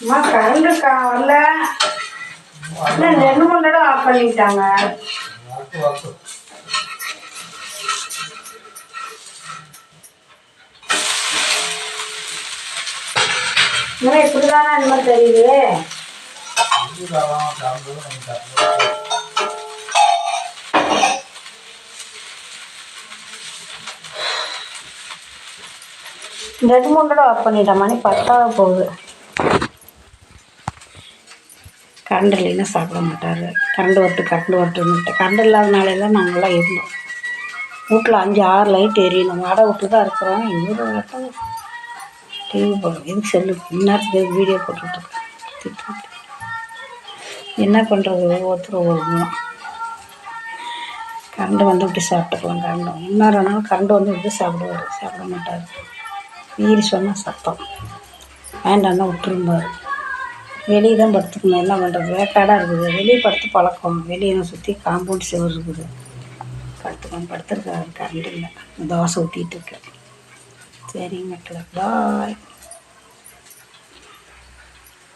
அம்மா கரண்ட் வரல. ரெண்டு மூணு தடவை ஆஃப் பண்ணிட்டாங்க. இன்னும் எப்படிதானே அந்த மாதிரி தெரியுது. ரெண்டு மூணு தடவை ஆஃப் பண்ணிட்டேன். மணி 10 போகுது. கரண்ட் இல்லைன்னா சாப்பிட மாட்டார். கரண்ட் வரட்டுன்னுட்டு கரண்ட் இல்லாத நாளையெல்லாம் நாங்கள்லாம் இருந்தோம். வீட்டில் 5-6 லைட் எரியணும். வாடகை வீட்டில் தான் இருக்கிறோம். இவ்வளோ வட்டம் டிவி போடுறோம். எதுக்கு செல்லு இந்நேரத்துக்கு வீடியோ போட்டுட்ருக்கேன். என்ன பண்ணுறது, ஒவ்வொருத்தரும் ஒவ்வொரு குணம். கரண்ட் வந்து இப்படி சாப்பிட்டுக்கலாம். கரண்ட் இன்னொரு நாள் கரண்ட் வந்து இப்படி சாப்பிட மாட்டார். மீறி சொன்னால் சத்தம் வேண்டாம்னா விட்டுரும்பார். வெளியே தான் படுத்துக்கணும். என்ன பண்ணுறது, வேக்காடாக இருக்குது. வெளியே படுத்து பழக்கம். வெளியே சுற்றி காம்பவுண்ட் சுவர் இருக்குது. படுத்துருக்காரு. கரண்ட் இல்லை. தோசை ஊற்றிட்டு இருக்கேன். சரிங்க மக்களே, பாய்.